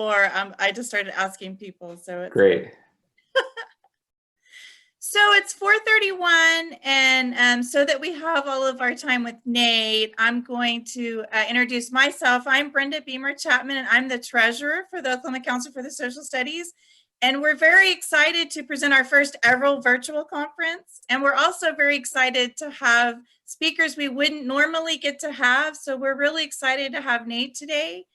Or I just started asking people, so it's Great. So it's 4:31, and so that we have all of our time with Nate, I'm going to introduce myself. I'm Brenda Beamer Chapman, and I'm the treasurer for the Oklahoma Council for the Social Studies. And we're very excited to present our first ever virtual conference. And we're also very excited to have speakers we wouldn't normally get to have. So we're really excited to have Nate today.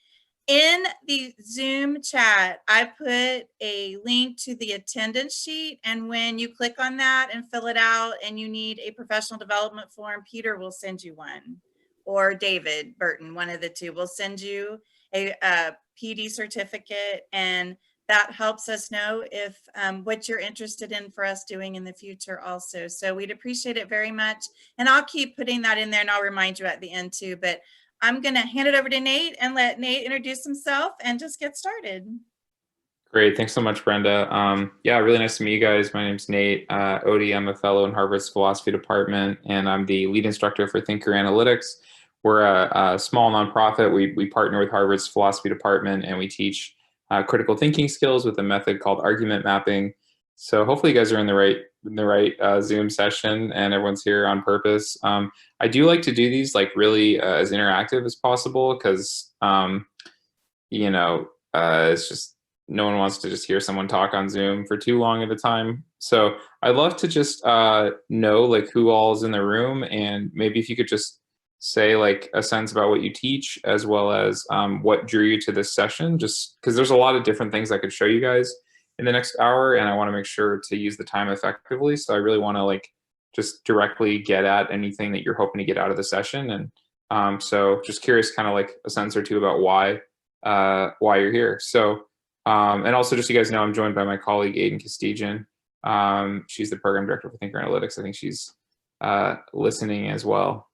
In the Zoom chat, I put a link to the attendance sheet, and when you click on that and fill it out and you need a professional development form, Peter will send you one, or David Burton, one of the two, will send you a PD certificate, and that helps us know if what you're interested in for us doing in the future also. So we'd appreciate it very much, and I'll keep putting that in there, and I'll remind you at the end too. But I'm going to hand it over to Nate and let Nate introduce himself and just get started. Great. Thanks so much, Brenda. Yeah, really nice to meet you guys. My name's Nate Otey. I'm a fellow in Harvard's philosophy department, and I'm the lead instructor for ThinkerAnalytix. We're a small nonprofit. We partner with Harvard's philosophy department, and we teach critical thinking skills with a method called argument mapping. So hopefully you guys are in the right Zoom session, and everyone's here on purpose. I do like to do these like really as interactive as possible, because it's just no one wants to just hear someone talk on Zoom for too long at a time. So I'd love to just know like who all is in the room, and maybe if you could just say like a sense about what you teach, as well as what drew you to this session, just because there's a lot of different things I could show you guys in the next hour, and I want to make sure to use the time effectively. So I really want to like just directly get at anything that you're hoping to get out of the session. And so just curious, kind of like a sense or two about why you're here. So and also just so you guys know, I'm joined by my colleague Aiden Castigian. She's the program director for ThinkerAnalytix. I think she's listening as well.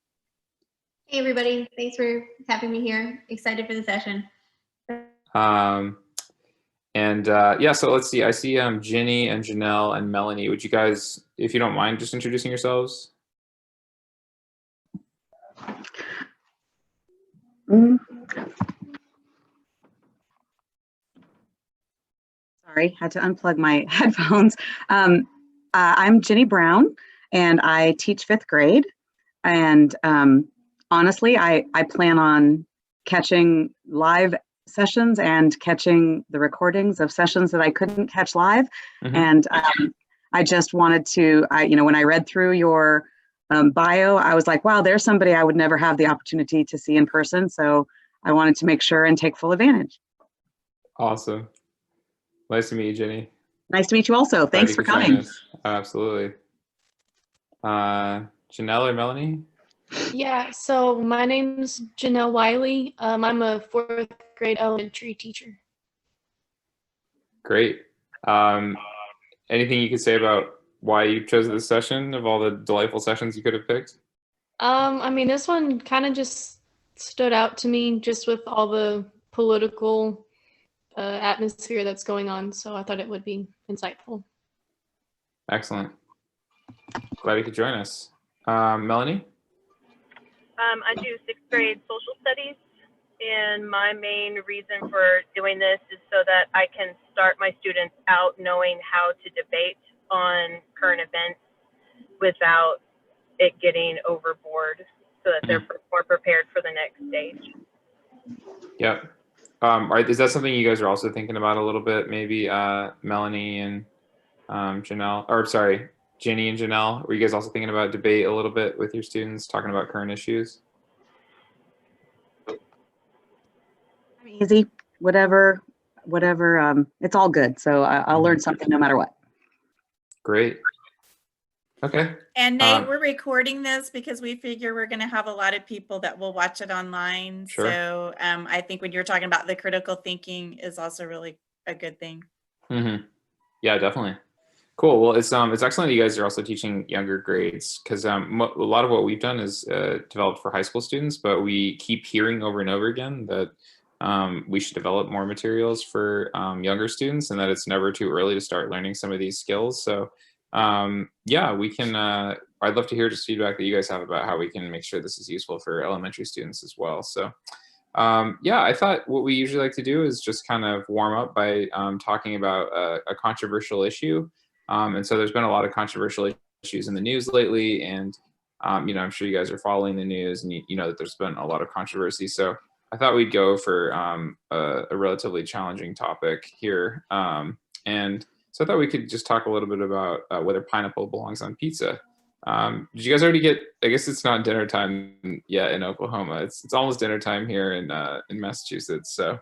Hey everybody, thanks for having me here. Excited for the session. Yeah, so let's see. I see Ginny and Janelle and Melanie. Would you guys, if you don't mind, just introducing yourselves? Sorry, had to unplug my headphones. I'm Ginny Brown, and I teach 5th grade. And honestly, I plan on catching live sessions and catching the recordings of sessions that I couldn't catch live. Mm-hmm. And I just wanted to, when I read through your bio, I was like, wow, there's somebody I would never have the opportunity to see in person. So I wanted to make sure and take full advantage. Awesome. Nice to meet you, Ginny. Nice to meet you also. Thanks for coming. Absolutely. Janelle or Melanie? Yeah, so my name's Janelle Wiley. I'm a 4th grade elementary teacher. Great. Anything you could say about why you chose this session of all the delightful sessions you could have picked? I mean, this one kind of just stood out to me just with all the political atmosphere that's going on. So I thought it would be insightful. Excellent. Glad you could join us. Melanie? I do 6th grade social studies, and my main reason for doing this is so that I can start my students out knowing how to debate on current events without it getting overboard, so that they're more prepared for the next stage. Yep. Is that something you guys are also thinking about a little bit? Maybe Melanie and Janelle, or sorry, Ginny and Janelle, were you guys also thinking about debate a little bit with your students, talking about current issues? Easy, whatever, it's all good. So I'll learn something no matter what. Great. Okay. And Nate, we're recording this because we figure we're going to have a lot of people that will watch it online. Sure. So I think when you're talking about the critical thinking is also really a good thing. Mm-hmm. Yeah, definitely. Cool. Well, it's excellent that you guys are also teaching younger grades, because a lot of what we've done is developed for high school students, but we keep hearing over and over again that we should develop more materials for younger students, and that it's never too early to start learning some of these skills. So yeah, we can, I'd love to hear just feedback that you guys have about how we can make sure this is useful for elementary students as well. So Yeah, I thought what we usually like to do is just kind of warm up by talking about a controversial issue. And so there's been a lot of controversial issues in the news lately, and you know, I'm sure you guys are following the news, and you know that there's been a lot of controversy. So I thought we'd go for a relatively challenging topic here, and so I thought we could just talk a little bit about whether pineapple belongs on pizza. Did you guys already get? I guess it's not dinner time yet in Oklahoma. It's almost dinner time here in Massachusetts. So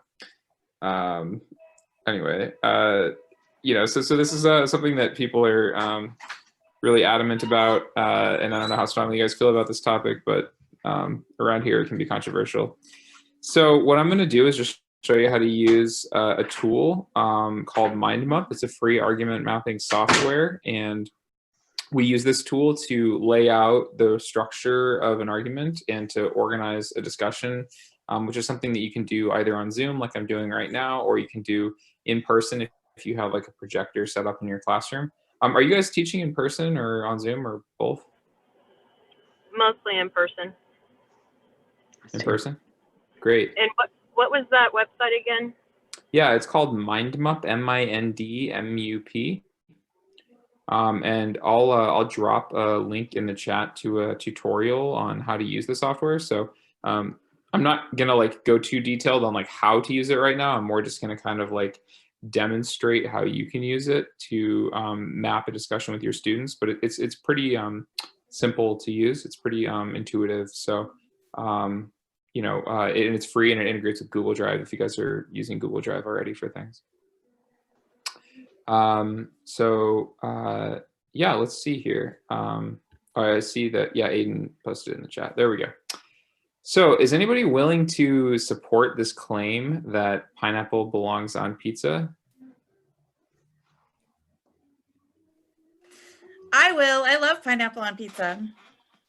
anyway, you know, so this is something that people are really adamant about, and I don't know how strongly you guys feel about this topic, but around here it can be controversial. So what I'm going to do is just show you how to use a tool called MindMap. It's a free argument mapping software, and we use this tool to lay out the structure of an argument and to organize a discussion, which is something that you can do either on Zoom like I'm doing right now, or you can do in person if you have like a projector set up in your classroom. Are you guys teaching in person or on Zoom or both? Mostly in person. In person? Great. And what was that website again? Yeah, it's called MindMap, MindMup. And I'll drop a link in the chat to a tutorial on how to use the software. So I'm not gonna like go too detailed on like how to use it right now. I'm more just gonna kind of like demonstrate how you can use it to map a discussion with your students. But it's pretty simple to use. It's pretty intuitive. So you know, and it's free and it integrates with Google Drive if you guys are using Google Drive already for things. Yeah, let's see here. I see that, yeah, Aiden posted it in the chat. There we go. So is anybody willing to support this claim that pineapple belongs on pizza? I will. I love pineapple on pizza.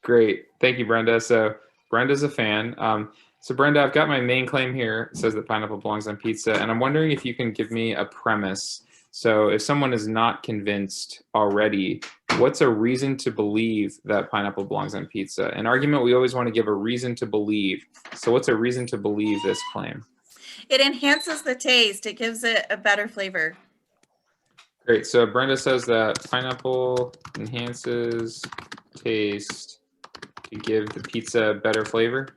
Great. Thank you, Brenda. So Brenda's a fan. So Brenda, I've got my main claim here. It says that pineapple belongs on pizza. And I'm wondering if you can give me a premise. So if someone is not convinced already, what's a reason to believe that pineapple belongs on pizza? An argument, we always want to give a reason to believe. So what's a reason to believe this claim? It enhances the taste. It gives it a better flavor. Great. So Brenda says that pineapple enhances taste to give the pizza better flavor.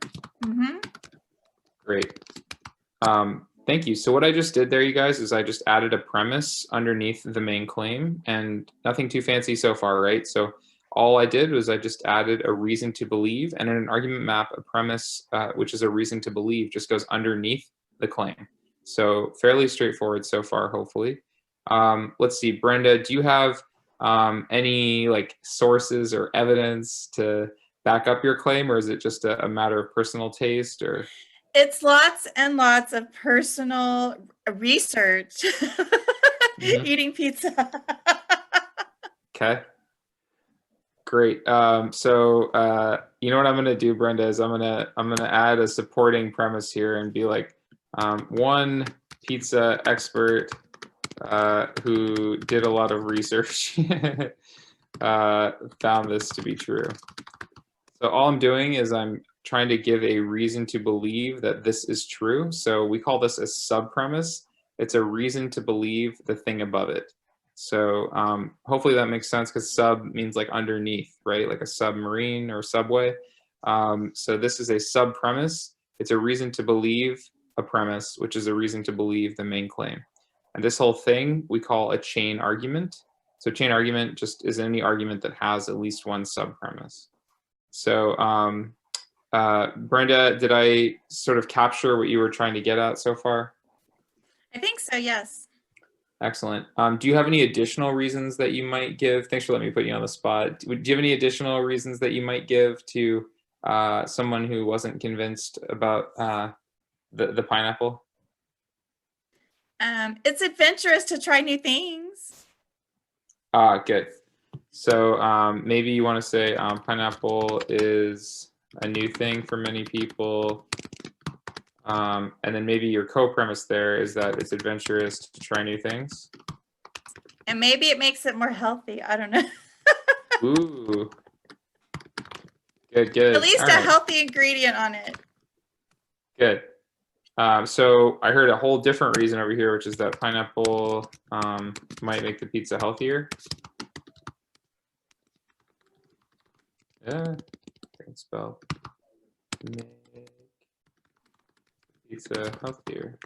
Mm-hmm. Great. Thank you. So what I just did there, you guys, is I just added a premise underneath the main claim, and nothing too fancy so far, right? So all I did was I just added a reason to believe, and in an argument map, a premise, which is a reason to believe, just goes underneath the claim. So fairly straightforward so far, hopefully. Let's see, Brenda, do you have any like sources or evidence to back up your claim, or is it just a matter of personal taste? Or It's lots and lots of personal research. Eating pizza. Okay. Great. So you know what I'm gonna do, Brenda, is I'm gonna add a supporting premise here and be like, one pizza expert who did a lot of research found this to be true. So all I'm doing is I'm trying to give a reason to believe that this is true. So we call this a sub-premise. It's a reason to believe the thing above it. So hopefully that makes sense, because sub means like underneath, right? Like a submarine or subway. So this is a sub-premise. It's a reason to believe a premise, which is a reason to believe the main claim. And this whole thing we call a chain argument. So chain argument just is any argument that has at least one sub-premise. So Brenda, did I sort of capture what you were trying to get at so far? I think so, yes. Excellent. Do you have any additional reasons that you might give? Thanks for letting me put you on the spot. Do you have any additional reasons that you might give to someone who wasn't convinced about the pineapple? It's adventurous to try new things. Good. So maybe you want to say pineapple is a new thing for many people. And then maybe your co-premise there is that it's adventurous to try new things. And maybe it makes it more healthy. I don't know. Ooh. Good, good. At least All a right. healthy ingredient on it. Good. So I heard a whole different reason over here, which is that pineapple might make the pizza healthier. Yeah, I can spell make pizza healthier.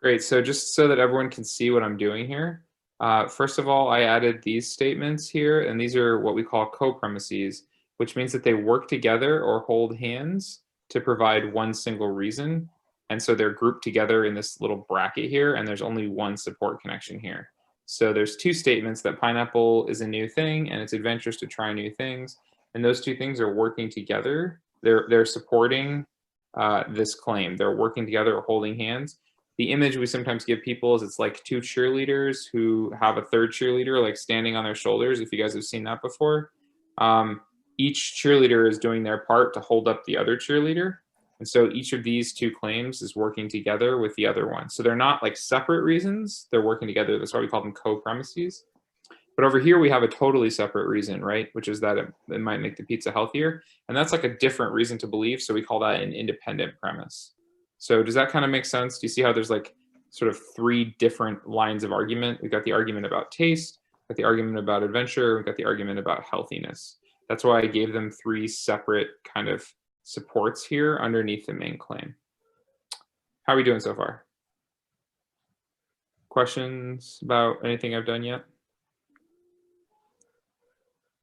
Great. So just so that everyone can see what I'm doing here, first of all, I added these statements here, and these are what we call co-premises, which means that they work together or hold hands to provide one single reason. And so they're grouped together in this little bracket here, and there's only one support connection here. So there's two statements that pineapple is a new thing and it's adventurous to try new things. And those two things are working together. They're supporting this claim. They're working together or holding hands. The image we sometimes give people is it's like two cheerleaders who have a third cheerleader like standing on their shoulders, if you guys have seen that before. Each cheerleader is doing their part to hold up the other cheerleader. And so each of these two claims is working together with the other one. So they're not like separate reasons, they're working together. That's why we call them co-premises. But over here we have a totally separate reason, right? Which is that it might make the pizza healthier. And that's like a different reason to believe. So we call that an independent premise. So does that kind of make sense? Do you see how there's like sort of three different lines of argument? We've got the argument about taste, we've got the argument about adventure, we've got the argument about healthiness. That's why I gave them three separate kind of supports here underneath the main claim. How are we doing so far? Questions about anything I've done yet?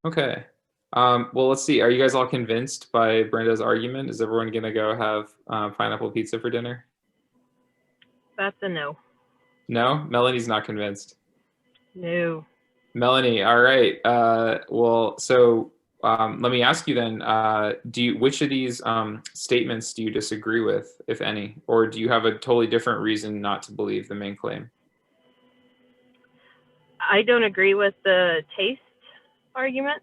Okay. Well, let's see. Are you guys all convinced by Brenda's argument? Is everyone going to go have pineapple pizza for dinner? That's a no. No? Melanie's not convinced. No. Melanie, all right. Well, so let me ask you then, which of these statements do you disagree with, if any? Or do you have a totally different reason not to believe the main claim? I don't agree with the taste argument.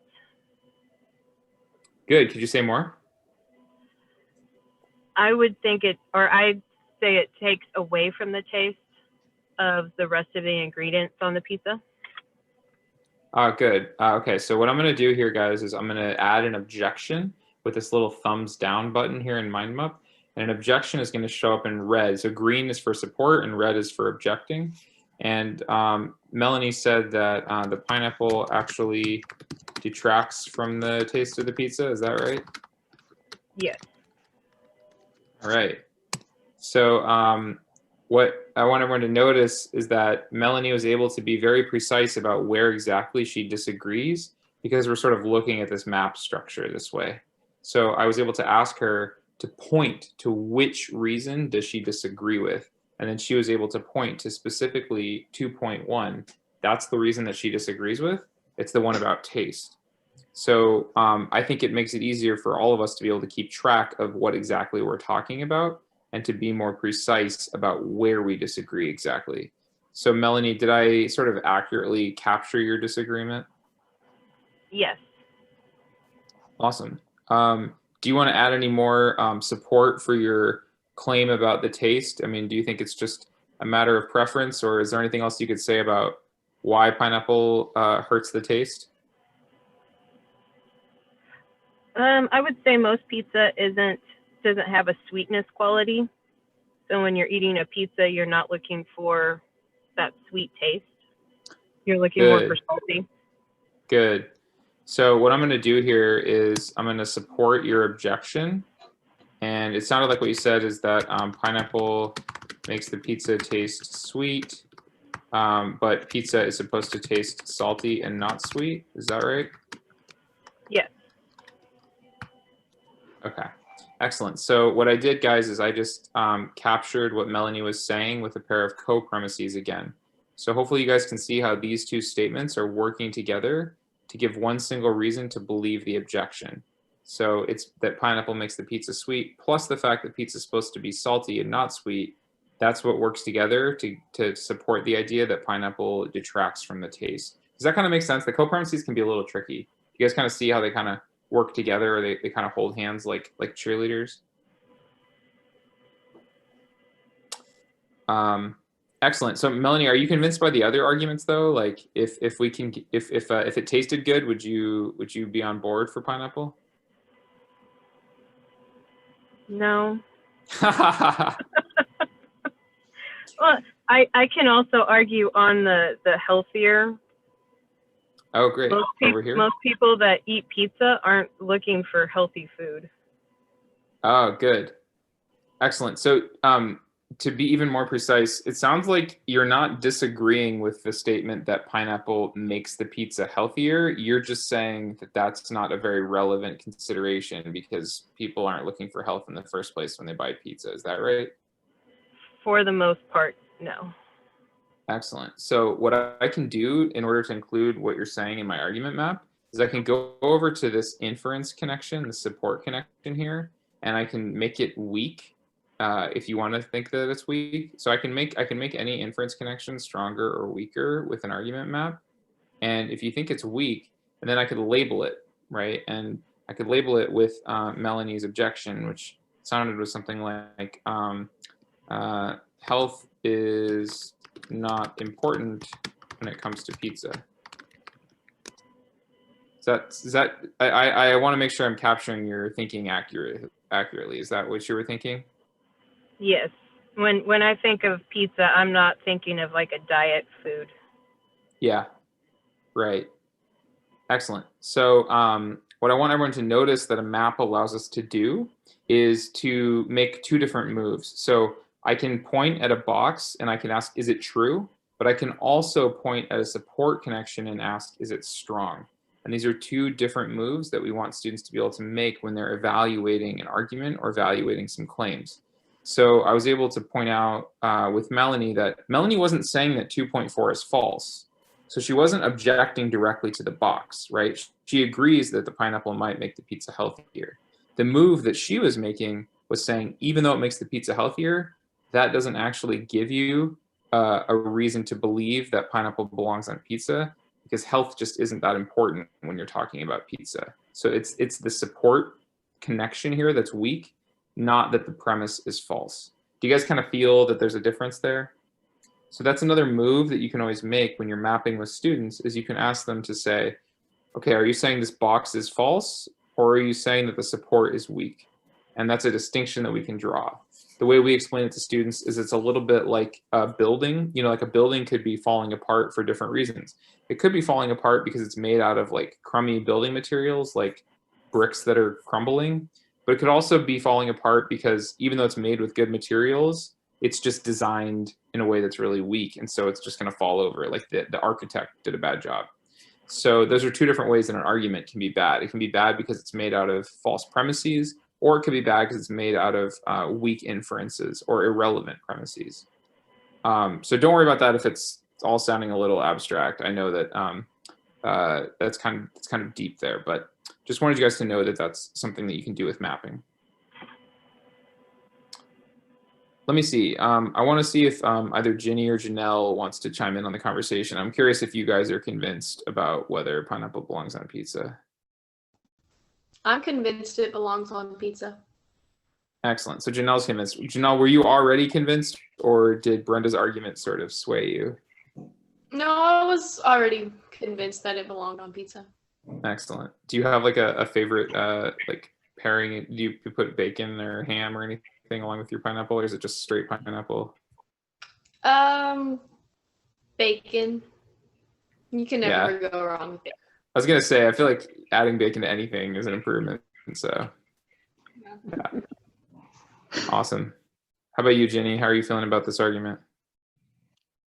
Good. Could you say more? I would think I'd say it takes away from the taste of the rest of the ingredients on the pizza. Good. Okay, so what I'm going to do here, guys, is I'm going to add an objection with this little thumbs down button here in MindMap. And an objection is going to show up in red. So green is for support and red is for objecting. And Melanie said that the pineapple actually detracts from the taste of the pizza. Is that right? Yes. All right. So what I want everyone to notice is that Melanie was able to be very precise about where exactly she disagrees, because we're sort of looking at this map structure this way. So I was able to ask her to point to which reason does she disagree with. And then she was able to point to specifically 2.1. That's the reason that she disagrees with. It's the one about taste. So I think it makes it easier for all of us to be able to keep track of what exactly we're talking about and to be more precise about where we disagree exactly. So Melanie, did I sort of accurately capture your disagreement? Yes. Awesome. Do you want to add any more support for your claim about the taste? I mean, do you think it's just a matter of preference, or is there anything else you could say about why pineapple hurts the taste? I would say most pizza doesn't have a sweetness quality. So when you're eating a pizza, you're not looking for that sweet taste. You're looking more for salty. Good. So what I'm going to do here is I'm going to support your objection. And it sounded like what you said is that pineapple makes the pizza taste sweet, but pizza is supposed to taste salty and not sweet. Is that right? Yes. Okay. Excellent. So what I did, guys, is I just captured what Melanie was saying with a pair of co-premises again. So hopefully you guys can see how these two statements are working together to give one single reason to believe the objection. So it's that pineapple makes the pizza sweet, plus the fact that pizza is supposed to be salty and not sweet. That's what works together to support the idea that pineapple detracts from the taste. Does that kind of make sense? The co-premises can be a little tricky. You guys kind of see how they kind of work together, or they kind of hold hands like cheerleaders. Excellent. So Melanie, are you convinced by the other arguments though? Like if it tasted good, would you be on board for pineapple? No. Well, I can also argue on the healthier. Oh, great. Over here. Most people that eat pizza aren't looking for healthy food. Oh, good. Excellent. So to be even more precise, it sounds like you're not disagreeing with the statement that pineapple makes the pizza healthier. You're just saying that that's not a very relevant consideration because people aren't looking for health in the first place when they buy pizza. Is that right? For the most part, no. Excellent. So what I can do in order to include what you're saying in my argument map is I can go over to this inference connection, the support connection here, and I can make it weak if you want to think that it's weak. So I can make any inference connection stronger or weaker with an argument map. And if you think it's weak, and then I could label it, right? And I could label it with Melanie's objection, which sounded with something like health is not important when it comes to pizza. Is that I want to make sure I'm capturing your thinking accurately. Is that what you were thinking? Yes. When I think of pizza, I'm not thinking of like a diet food. Yeah. Right. Excellent. So what I want everyone to notice that a map allows us to do is to make two different moves. So I can point at a box and I can ask, is it true? But I can also point at a support connection and ask, is it strong? And these are two different moves that we want students to be able to make when they're evaluating an argument or evaluating some claims. So I was able to point out with Melanie that Melanie wasn't saying that 2.4 is false. So she wasn't objecting directly to the box, right? She agrees that the pineapple might make the pizza healthier. The move that she was making was saying, even though it makes the pizza healthier, that doesn't actually give you a reason to believe that pineapple belongs on pizza, because health just isn't that important when you're talking about pizza. So it's the support connection here that's weak, not that the premise is false. Do you guys kind of feel that there's a difference there? So that's another move that you can always make when you're mapping with students, is you can ask them to say, okay, are you saying this box is false, or are you saying that the support is weak? And that's a distinction that we can draw. The way we explain it to students is it's a little bit like a building. You know, like a building could be falling apart for different reasons. It could be falling apart because it's made out of like crummy building materials, like bricks that are crumbling. But it could also be falling apart because even though it's made with good materials, it's just designed in a way that's really weak. And so it's just going to fall over. Like the architect did a bad job. So those are two different ways that an argument can be bad. It can be bad because it's made out of false premises, or it could be bad because it's made out of weak inferences or irrelevant premises. So don't worry about that if it's all sounding a little abstract. I know that it's kind of deep there, but just wanted you guys to know that that's something that you can do with mapping. Let me see. I want to see if either Ginny or Janelle wants to chime in on the conversation. I'm curious if you guys are convinced about whether pineapple belongs on pizza. I'm convinced it belongs on pizza. Excellent. So Janelle's convinced. Janelle, were you already convinced, or did Brenda's argument sort of sway you? No, I was already convinced that it belonged on pizza. Excellent. Do you have like a favorite like pairing? Do you put bacon or ham or anything along with your pineapple, or is it just straight pineapple? Bacon. You can never go wrong with it. I was gonna say, I feel like adding bacon to anything is an improvement. So, yeah. Awesome. How about you, Ginny? How are you feeling about this argument?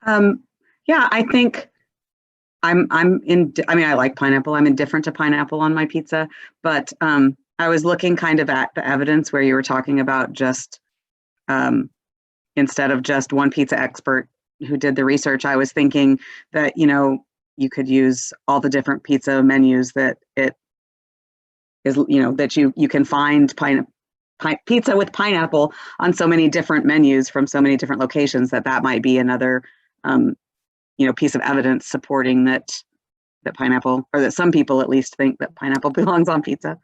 Yeah, I think I like pineapple. I'm indifferent to pineapple on my pizza, but I was looking kind of at the evidence where you were talking about just instead of just one pizza expert who did the research, I was thinking that, you know, you could use all the different pizza menus that it is, you know, that you can find pizza with pineapple on so many different menus from so many different locations that might be another, you know, piece of evidence supporting that pineapple, or that some people at least think that pineapple belongs on pizza.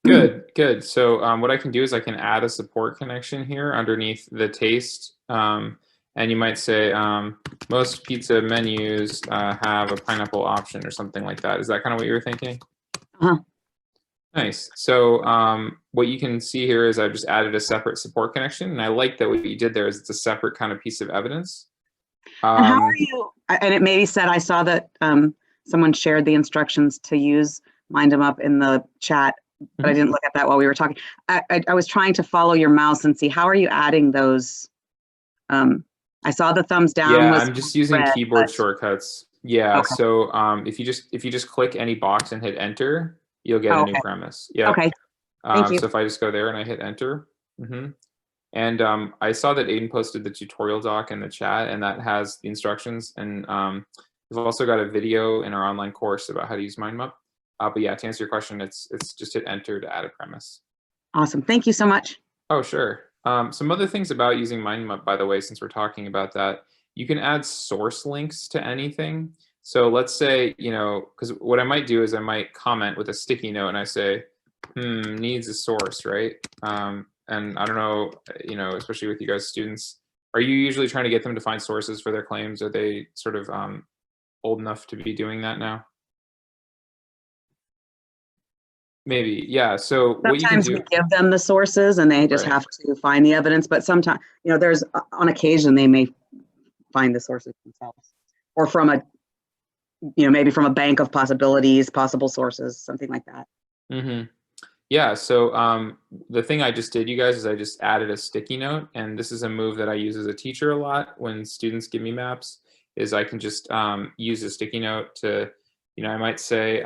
Good, good. So what I can do is I can add a support connection here underneath the taste. And you might say most pizza menus have a pineapple option or something like that. Is that kind of what you were thinking? Uh-huh. Nice. So what you can see here is I've just added a separate support connection, and I like that what you did there is it's a separate kind of piece of evidence. And how are you, and it maybe said, I saw that someone shared the instructions to use Mind 'em Up in the chat, but I didn't look at that while we were talking. I was trying to follow your mouse and see, how are you adding those? I saw the thumbs down. Yeah, was I'm just using red, keyboard but- shortcuts. Yeah, Okay. so if you just click any box and hit enter, you'll get a new Okay. premise. Yeah. Okay, thank you. So if I just go there and I hit enter, and I saw that Aiden posted the tutorial doc in the chat, and that has the instructions. And we've also got a video in our online course about how to use MindMap. But yeah, to answer your question, it's just hit enter to add a premise. Awesome, thank you so much. Oh, sure. Some other things about using MindMap, by the way, since we're talking about that, you can add source links to anything. So let's say, because what I might do is I might comment with a sticky note and I say, needs a source, right? And I don't know, especially with you guys students, are you usually trying to get them to find sources for their claims? Are they sort of old enough to be doing that now? Maybe, yeah. So what you can Sometimes do, we give them the sources and they just Right. have to find the evidence, but sometimes, there's, on occasion, they may find the sources themselves. Or from a, maybe from a bank of possibilities, possible sources, something like that. Yeah, so the thing I just did, you guys, is I just added a sticky note, and this is a move that I use as a teacher a lot when students give me maps, is I can just use a sticky note to, I might say,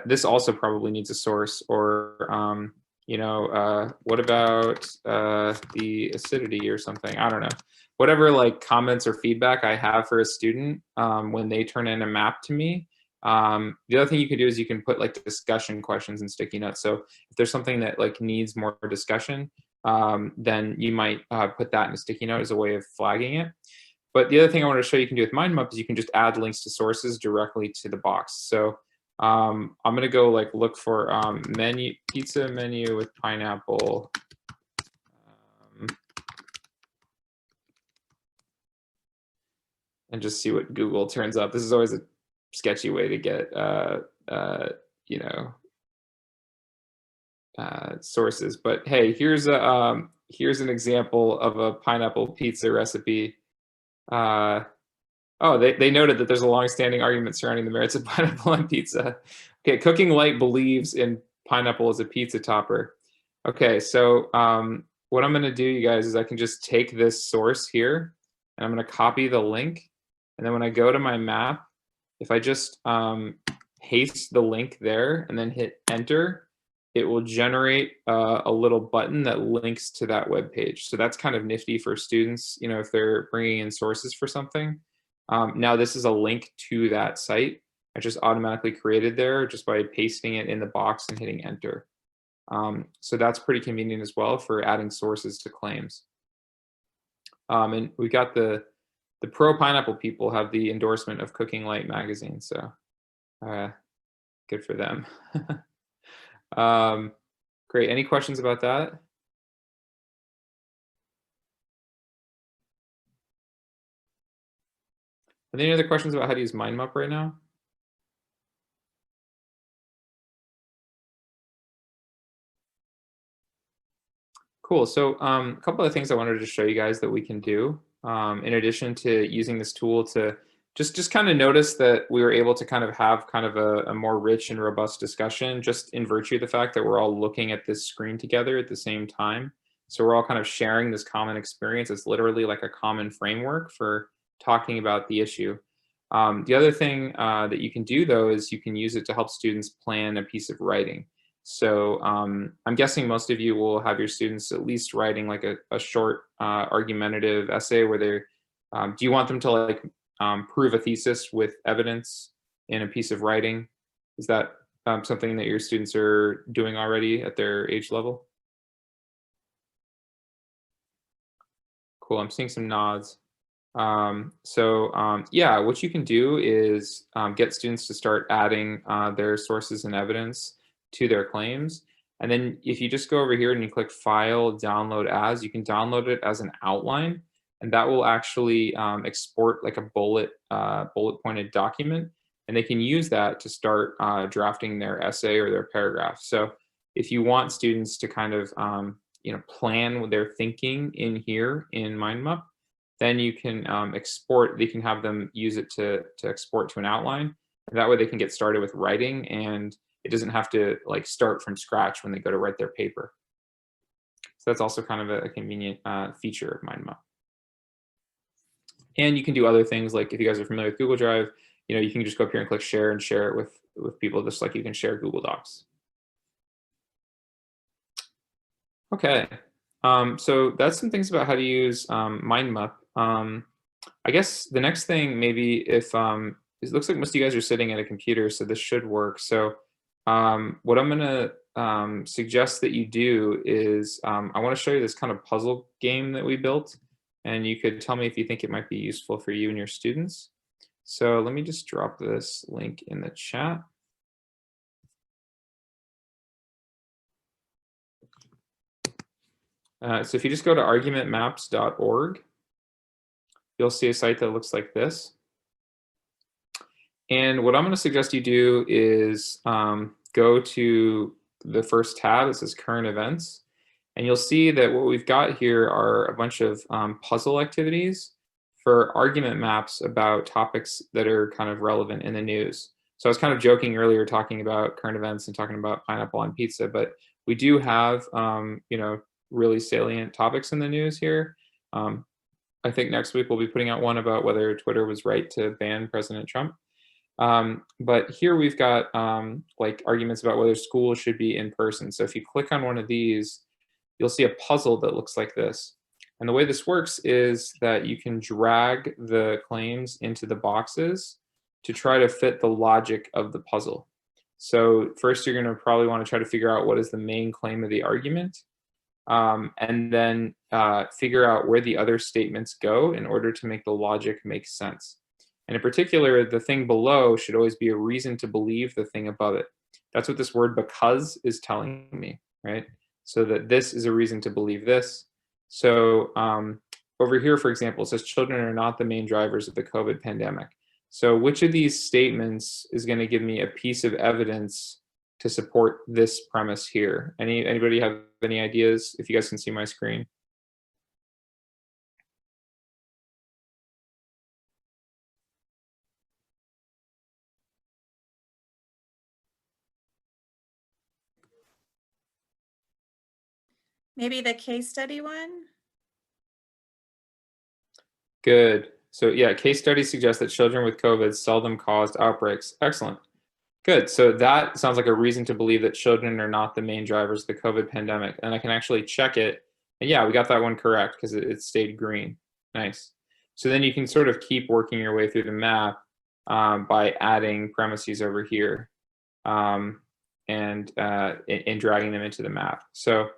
this also probably needs a source, or, what about the acidity or something? I don't know. Whatever like comments or feedback I have for a student when they turn in a map to me. The other thing you could do is you can put like discussion questions in sticky notes. So if there's something that like needs more discussion, then you might put that in a sticky note as a way of flagging it. But the other thing I want to show you can do with MindMap is you can just add links to sources directly to the box. So I'm gonna go like look for pizza menu with pineapple. And just see what Google turns up. This is always a sketchy way to get sources. But hey, here's an example of a pineapple pizza recipe. Oh, they noted that there's a long-standing argument surrounding the merits of pineapple on pizza. Okay, Cooking Light believes in pineapple as a pizza topper. Okay, so what I'm gonna do, you guys, is I can just take this source here, and I'm gonna copy the link. And then when I go to my map, if I just paste the link there and then hit enter, it will generate a little button that links to that web page. So that's kind of nifty for students, if they're bringing in sources for something. Now this is a link to that site. I just automatically created there just by pasting it in the box and hitting enter. So that's pretty convenient as well for adding sources to claims. And we got the pro pineapple people have the endorsement of Cooking Light magazine, so good for them. Great. Any questions about that? Are there any other questions about how to use MindMap right now? Cool. So a couple of things I wanted to show you guys that we can do in addition to using this tool to just kind of notice that we were able to kind of have kind of a more rich and robust discussion just in virtue of the fact that we're all looking at this screen together at the same time. So we're all kind of sharing this common experience. It's literally like a common framework for talking about the issue. The other thing that you can do, though, is you can use it to help students plan a piece of writing. So I'm guessing most of you will have your students at least writing like a short argumentative essay where they're, do you want them to like prove a thesis with evidence in a piece of writing? Is that something that your students are doing already at their age level? Cool, I'm seeing some nods. Yeah, what you can do is get students to start adding their sources and evidence to their claims. And then if you just go over here and you click File, Download As, you can download it as an outline, and that will actually export like a bullet pointed document. and they can use that to start drafting their essay or their paragraph. So if you want students to kind of plan with their thinking in here in MindMap, then you can export. They can have them use it to export to an outline. And that way they can get started with writing, and it doesn't have to like start from scratch when they go to write their paper. So that's also kind of a convenient feature of MindMap. And you can do other things, like if you guys are familiar with Google Drive, you can just go up here and click share and share it with people, just like you can share Google Docs. Okay, so that's some things about how to use MindMap. I guess the next thing, maybe if it looks like most of you guys are sitting at a computer, so this should work. So what I'm gonna suggest that you do is I want to show you this kind of puzzle game that we built, and you could tell me if you think it might be useful for you and your students. So let me just drop this link in the chat. So if you just go to argumentmaps.org, you'll see a site that looks like this. And what I'm going to suggest you do is go to the first tab. It says current events. And you'll see that what we've got here are a bunch of puzzle activities for argument maps about topics that are kind of relevant in the news. So I was kind of joking earlier talking about current events and talking about pineapple on pizza, but we do have really salient topics in the news here. I think next week we'll be putting out one about whether Twitter was right to ban President Trump. But here we've got like arguments about whether schools should be in person. So if you click on one of these, you'll see a puzzle that looks like this. And the way this works is that you can drag the claims into the boxes to try to fit the logic of the puzzle. So first you're going to probably want to try to figure out what is the main claim of the argument, and then figure out where the other statements go in order to make the logic make sense. And in particular, the thing below should always be a reason to believe the thing above it. That's what this word because is telling me, right? So that this is a reason to believe this. So over here, for example, it says children are not the main drivers of the COVID pandemic. So which of these statements is going to give me a piece of evidence to support this premise here? Anybody have any ideas? If you guys can see my screen. Maybe the case study one? Good. So yeah, case studies suggest that children with COVID seldom caused outbreaks. Excellent. Good. So that sounds like a reason to believe that children are not the main drivers of the COVID pandemic. And I can actually check it. And yeah, we got that one correct because it stayed green. Nice. So then you can sort of keep working your way through the map by adding premises over here and dragging them into the map. So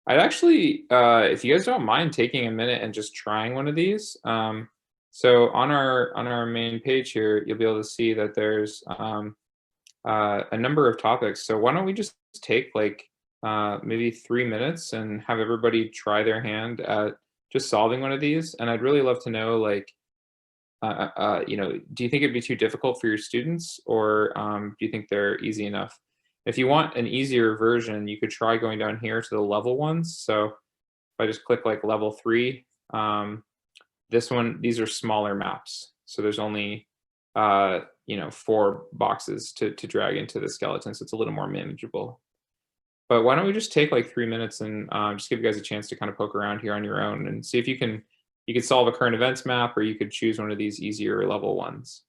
I'd actually, if you guys don't mind taking a minute and just trying one of these. So on our main page here, you'll be able to see that there's a number of topics. So why don't we just take like maybe 3 minutes and have everybody try their hand at just solving one of these. And I'd really love to know, like, do you think it'd be too difficult for your students, or do you think they're easy enough? If you want an easier version, you could try going down here to the level ones. So if I just click like level 3, these are smaller maps. So there's only 4 boxes to drag into the skeleton, so it's a little more manageable. But why don't we just take like 3 minutes and just give you guys a chance to kind of poke around here on your own and see if you could solve a current events map, or you could choose one of these easier level ones.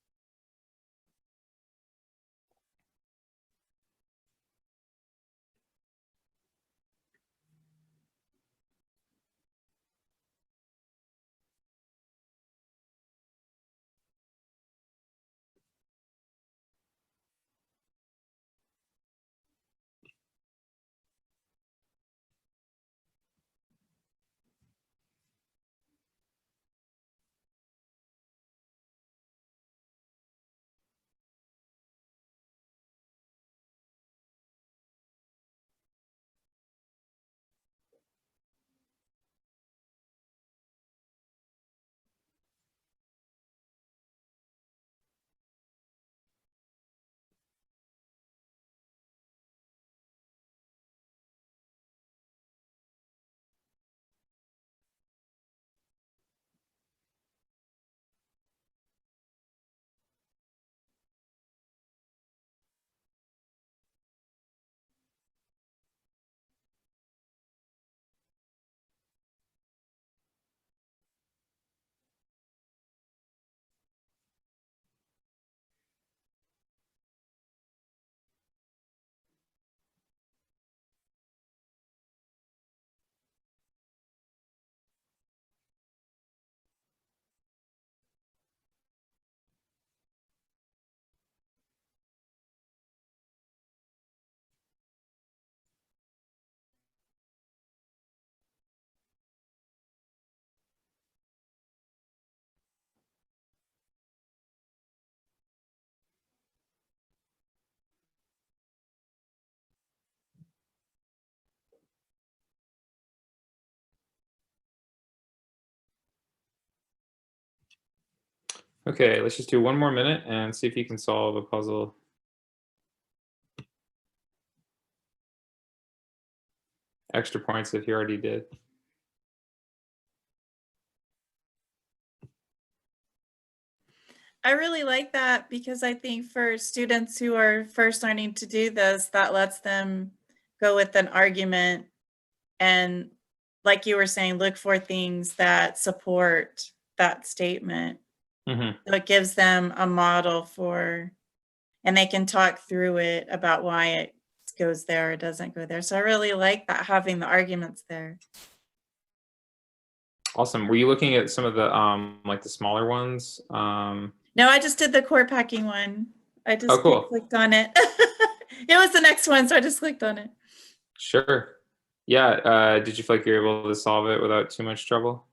Okay, let's just do one more minute and see if you can solve a puzzle. Extra points if you already did. I really like that because I think for students who are first learning to do this, that lets them go with an argument and, like you were saying, look for things that support that statement. Mm-hmm. So it gives them a model for, and they can talk through it about why it goes there or doesn't go there. So I really like that, having the arguments there. Awesome. Were you looking at some of the like the smaller ones? No, I just did the core packing one. I just Oh, cool. clicked on it. It was the next one, so I just clicked on it. Sure. Yeah. Did you feel like you were able to solve it without too much trouble?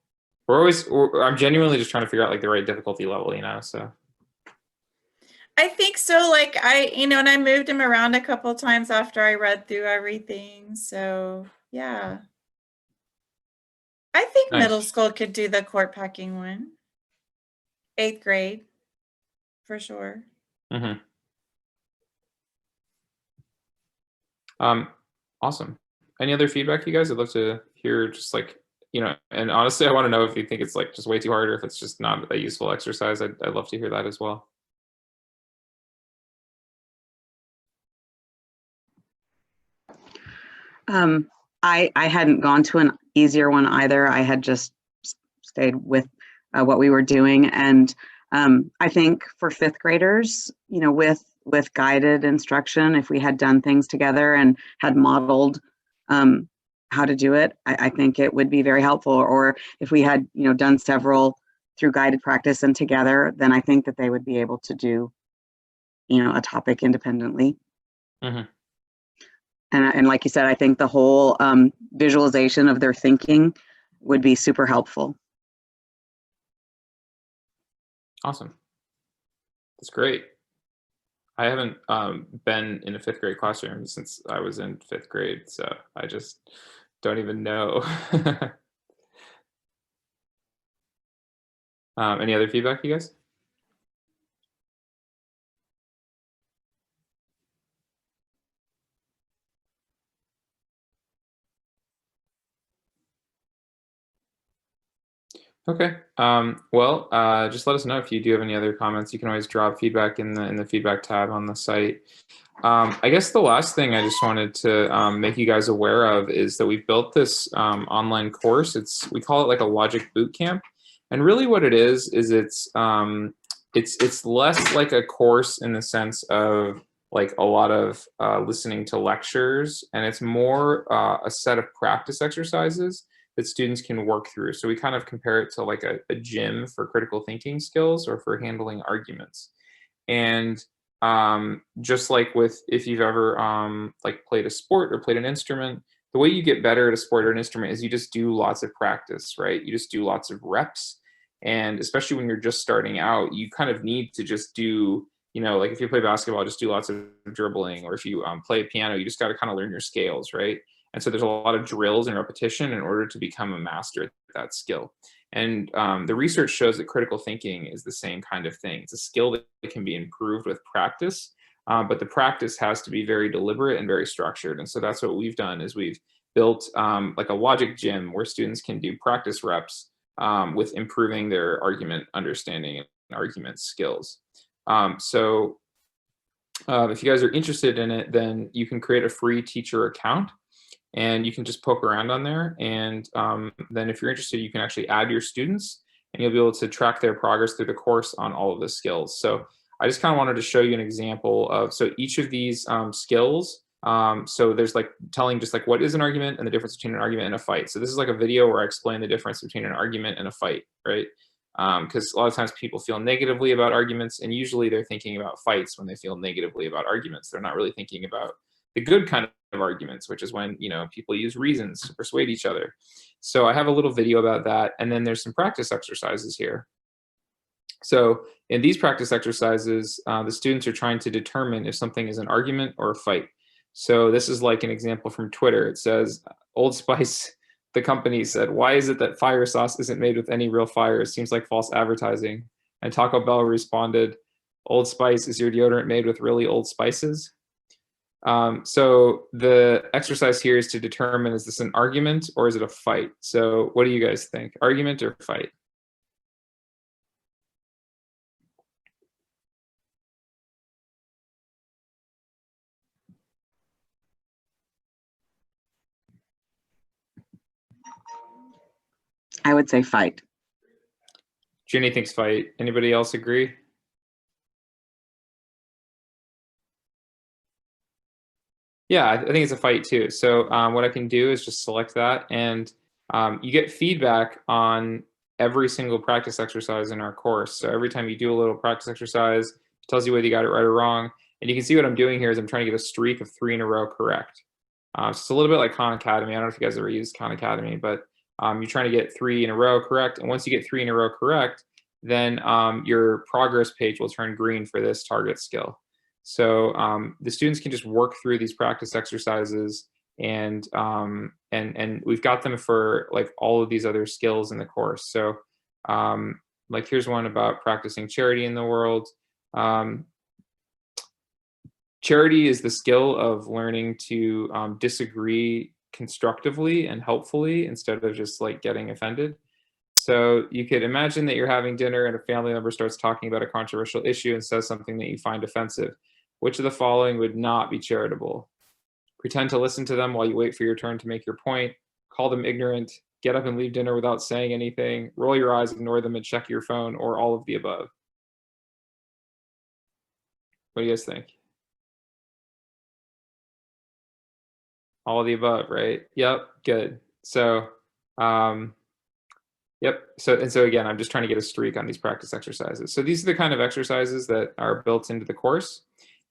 I'm genuinely just trying to figure out like the right difficulty level, you know, so. I think so. Like and I moved him around a couple times after I read through everything. So yeah. I think Nice. middle school could do the court packing one. 8th grade, for sure. Mm-hmm. Awesome. Any other feedback, you guys? I'd love to hear just like, and honestly, I want to know if you think it's like just way too hard or if it's just not a useful exercise. I'd love to hear that as well. I hadn't gone to an easier one either. I had just stayed with what we were doing. And I think for 5th graders, with guided instruction, if we had done things together and had modeled how to do it, I think it would be very helpful. Or if we had, done several through guided practice and together, then I think that they would be able to do, a topic independently. Mm-hmm. And like you said, I think the whole visualization of their thinking would be super helpful. Awesome. That's great. I haven't been in a 5th grade classroom since I was in 5th grade, so I just don't even know. Any other feedback, you guys? Okay. Well, just let us know if you do have any other comments. You can always drop feedback in the feedback tab on the site. I guess the last thing I just wanted to make you guys aware of is that we've built this online course. We call it like a logic boot camp, and really what it is it's less like a course in the sense of like a lot of listening to lectures, and it's more a set of practice exercises that students can work through. So we kind of compare it to like a gym for critical thinking skills or for handling arguments. And just like if you've ever like played a sport or played an instrument, the way you get better at a sport or an instrument is you just do lots of practice, right? You just do lots of reps. And especially when you're just starting out, you kind of need to just do, like if you play basketball, just do lots of dribbling, or if you play piano, you just got to kind of learn your scales, right? And so there's a lot of drills and repetition in order to become a master at that skill. And the research shows that critical thinking is the same kind of thing. It's a skill that can be improved with practice, but the practice has to be very deliberate and very structured. And so that's what we've done is we've built like a logic gym where students can do practice reps with improving their argument understanding and argument skills. So if you guys are interested in it, then you can create a free teacher account. And you can just poke around on there. And then if you're interested, you can actually add your students and you'll be able to track their progress through the course on all of the skills. So I just kind of wanted to show you an example of, so each of these skills, so there's like telling just like what is an argument and the difference between an argument and a fight. So this is like a video where I explain the difference between an argument and a fight, right? Because a lot of times people feel negatively about arguments, and usually they're thinking about fights when they feel negatively about arguments. They're not really thinking about the good kind of arguments, which is when people use reasons to persuade each other. So I have a little video about that, and then there's some practice exercises here. So in these practice exercises, the students are trying to determine if something is an argument or a fight. So this is like an example from Twitter. It says, Old Spice, the company said, "Why is it that fire sauce isn't made with any real fire? It seems like false advertising." And Taco Bell responded, Old Spice, is your deodorant made with really old spices? So the exercise here is to determine, is this an argument or is it a fight? So what do you guys think? Argument or fight? I would say fight. Ginny thinks fight. Anybody else agree? Yeah, I think it's a fight too. So what I can do is just select that, and you get feedback on every single practice exercise in our course. So every time you do a little practice exercise, it tells you whether you got it right or wrong. And you can see what I'm doing here is I'm trying to get a streak of 3 in a row correct. So it's a little bit like Khan Academy. I don't know if you guys ever used Khan Academy, but you're trying to get 3 in a row correct. And once you get 3 in a row correct, then your progress page will turn green for this target skill. So the students can just work through these practice exercises, and we've got them for like all of these other skills in the course. So like here's one about practicing charity in the world. Charity is the skill of learning to disagree constructively and helpfully instead of just like getting offended. So you could imagine that you're having dinner and a family member starts talking about a controversial issue and says something that you find offensive. Which of the following would not be charitable? Pretend to listen to them while you wait for your turn to make your point, call them ignorant, get up and leave dinner without saying anything, roll your eyes, ignore them, and check your phone, or all of the above. What do you guys think? All of the above, right? Yep, good. So, yep. So again, I'm just trying to get a streak on these practice exercises. So these are the kind of exercises that are built into the course.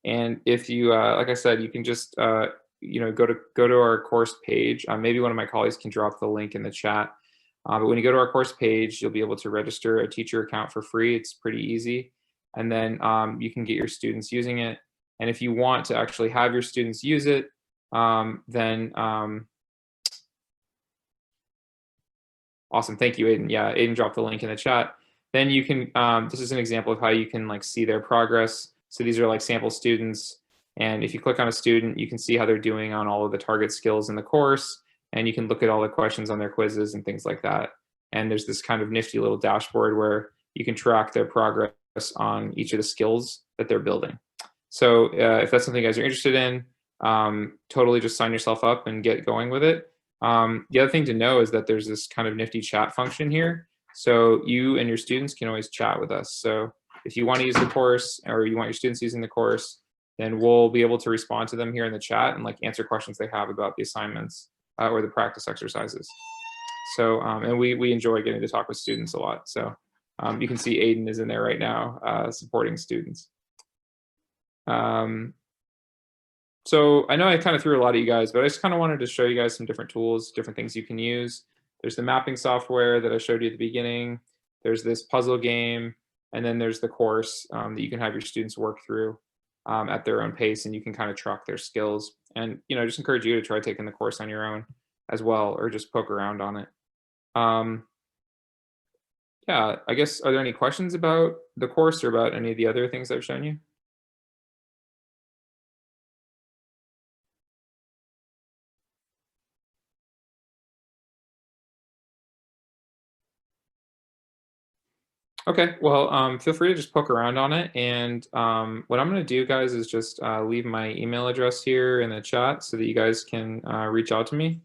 And if you, like I said, you can just, go to our course page. Maybe one of my colleagues can drop the link in the chat. But when you go to our course page, you'll be able to register a teacher account for free. It's pretty easy. And then you can get your students using it. And if you want to actually have your students use it, then awesome. Thank you, Aiden. Yeah, Aiden dropped the link in the chat. Then you can, this is an example of how you can like see their progress. So these are like sample students. And if you click on a student, you can see how they're doing on all of the target skills in the course. And you can look at all the questions on their quizzes and things like that. And there's this kind of nifty little dashboard where you can track their progress on each of the skills that they're building. So if that's something you guys are interested in, totally just sign yourself up and get going with it. The other thing to know is that there's this kind of nifty chat function here. So you and your students can always chat with us. So if you want to use the course or you want your students using the course, then we'll be able to respond to them here in the chat and like answer questions they have about the assignments or the practice exercises. So, and we enjoy getting to talk with students a lot. So you can see Aiden is in there right now supporting students. So I know I kind of threw a lot at you guys, but I just kind of wanted to show you guys some different tools, different things you can use. There's the mapping software that I showed you at the beginning. There's this puzzle game. And then there's the course that you can have your students work through at their own pace, and you can kind of track their skills. And just encourage you to try taking the course on your own as well, or just poke around on it. Yeah, I guess, are there any questions about the course or about any of the other things I've shown you? Okay, well, feel free to just poke around on it. And what I'm going to do, guys, is just leave my email address here in the chat so that you guys can reach out to me.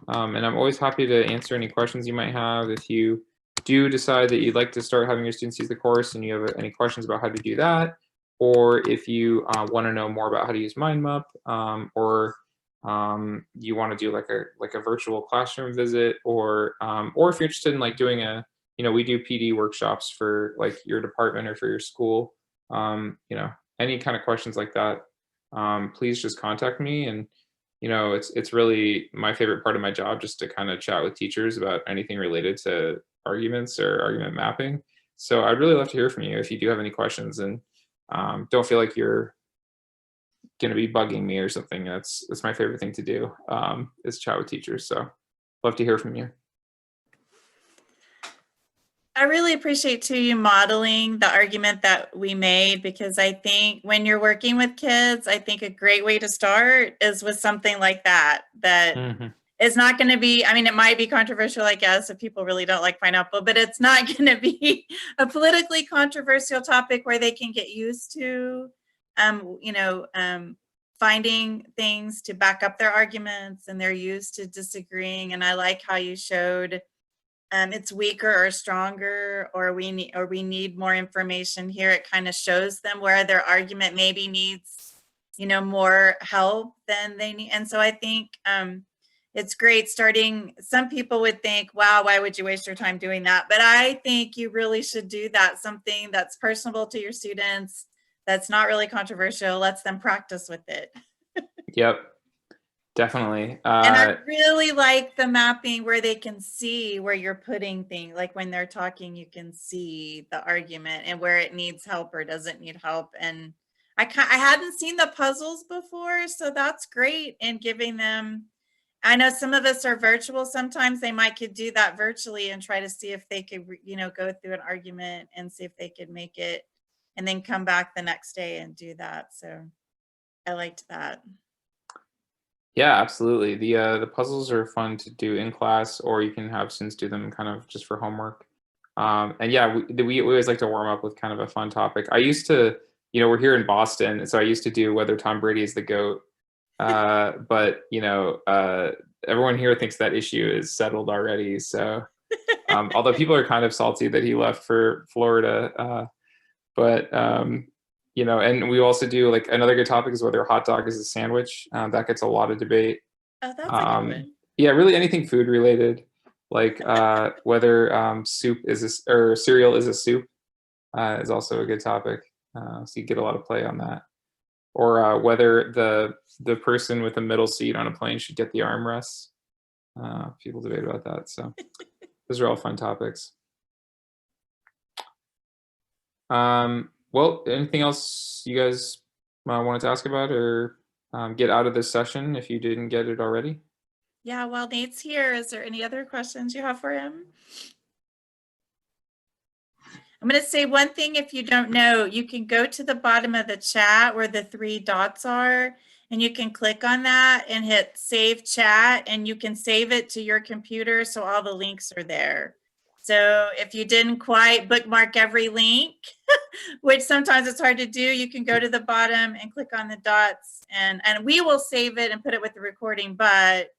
And I'm always happy to answer any questions you might have. If you do decide that you'd like to start having your students use the course and you have any questions about how to do that, or if you want to know more about how to use MindMap, or you want to do like a virtual classroom visit, or if you're interested in like doing a we do PD workshops for like your department or for your school. Any kind of questions like that, please just contact me. And, it's really my favorite part of my job, just to kind of chat with teachers about anything related to arguments or argument mapping. So I'd really love to hear from you if you do have any questions, and don't feel like you're going to be bugging me or something. That's my favorite thing to do, is chat with teachers. So love to hear from you. I really appreciate too you modeling the argument that we made, because I think when you're working with kids, I think a great way to start is with something like that, that Mhm. is not going to be, I mean, it might be controversial, I guess, if people really don't like pineapple, but it's not going to be a politically controversial topic where they can get used to, finding things to back up their arguments, and they're used to disagreeing. And I like how you showed it's weaker or stronger, or we need more information here. It kind of shows them where their argument maybe needs, more help than they need. And so I think it's great starting. Some people would think, wow, why would you waste your time doing that? But I think you really should do that. Something that's personable to your students, that's not really controversial, lets them practice with it. Yep, definitely. And I really like the mapping where they can see where you're putting things, like when they're talking, you can see the argument and where it needs help or doesn't need help. And I hadn't seen the puzzles before, so that's great in giving them. I know some of us are virtual. Sometimes they could do that virtually and try to see if they could, go through an argument and see if they could make it, and then come back the next day and do that. So I liked that. Yeah, absolutely. The puzzles are fun to do in class, or you can have students do them kind of just for homework. And yeah, we always like to warm up with kind of a fun topic. I used to, we're here in Boston, so I used to do whether Tom Brady is the GOAT. But everyone here thinks that issue is settled already. So although people are kind of salty that he left for Florida, but and we also do, like, another good topic is whether a hot dog is a sandwich. That gets a lot of debate. Oh, that's a good one. Yeah, really anything food related, like whether soup or cereal is a soup, is also a good topic. So you get a lot of play on that. Or whether the person with the middle seat on a plane should get the armrests. People debate about that. So those are all fun topics. Well, anything else you guys wanted to ask about or get out of this session if you didn't get it already? Yeah, while Nate's here, is there any other questions you have for him? I'm going to say one thing. If you don't know, you can go to the bottom of the chat where the 3 dots are, and you can click on that and hit save chat, and you can save it to your computer so all the links are there. So if you didn't quite bookmark every link, which sometimes it's hard to do, you can go to the bottom and click on the dots, and we will save it and put it with the recording. But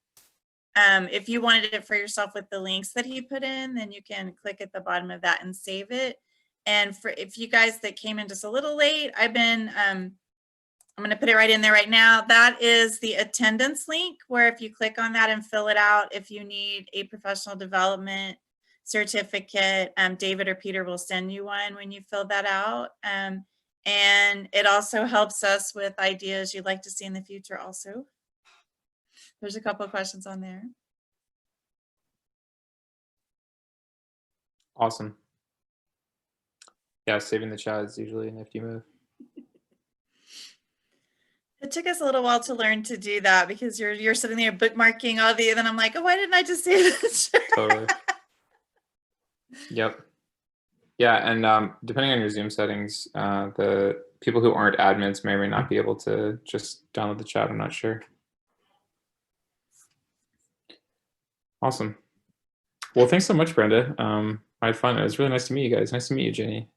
if you wanted it for yourself with the links that he put in, then you can click at the bottom of that and save it. And if you guys that came in just a little late, I'm going to put it right in there right now. That is the attendance link, where if you click on that and fill it out, if you need a professional development certificate, David or Peter will send you one when you fill that out. And it also helps us with ideas you'd like to see in the future also. There's a couple of questions on there. Awesome. Yeah, saving the chat is usually a nifty move. It took us a little while to learn to do that, because you're sitting there bookmarking all the, and then I'm like, oh, why didn't I just save this? Totally. Yep. Yeah, and depending on your Zoom settings, the people who aren't admins may or may not be able to just download the chat. I'm not sure. Awesome. Well, thanks so much, Brenda. I had fun. It was really nice to meet you guys. Nice to meet you, Ginny.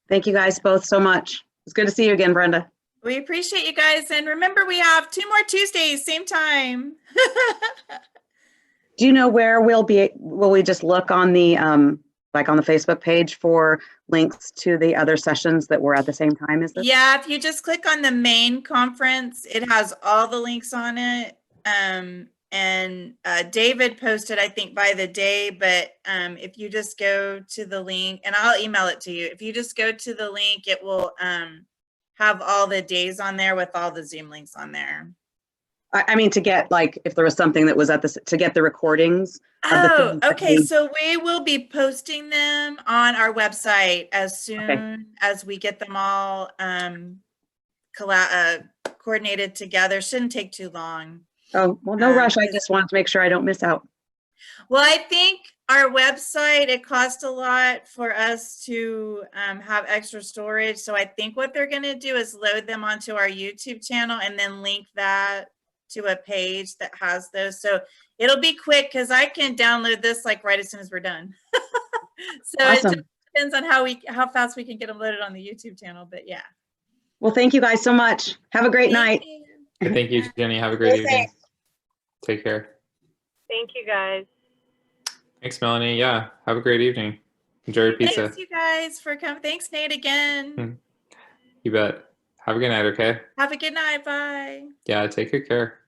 Thank you guys both so much. It's good to see you again, Brenda. We appreciate you guys. And remember, we have 2 more Tuesdays, same time. Do you know where we'll be? Will we just look on the like on the Facebook page for links to the other sessions that were at the same time as this? Yeah, if you just click on the main conference, it has all the links on it. And David posted, I think, by the day, but if you just go to the link, and I'll email it to you. If you just go to the link, it will have all the days on there with all the Zoom links on there. I mean, to get, like, if there was something that was at this, to get the recordings. Oh, okay. So we will be posting them on our website as soon as we get them all coordinated together. Shouldn't take too long. Oh, well, no rush. I just wanted to make sure I don't miss out. Well, I think our website, it costs a lot for us to have extra storage. So I think what they're going to do is load them onto our YouTube channel and then link that to a page that has those. So it'll be quick because I can download this like right as soon as we're done. So it Awesome. just depends on how fast we can get them loaded on the YouTube channel. But yeah. Well, thank you guys so much. Have a great night. Thank you, Jenny. Have a great evening. Take care. Thank you, guys. Thanks, Melanie. Yeah, have a great evening. Enjoy your pizza. Thanks, you guys, for coming. Thanks, Nate, again. You bet. Have a good night, okay? Have a good night. Bye. Yeah, take good care.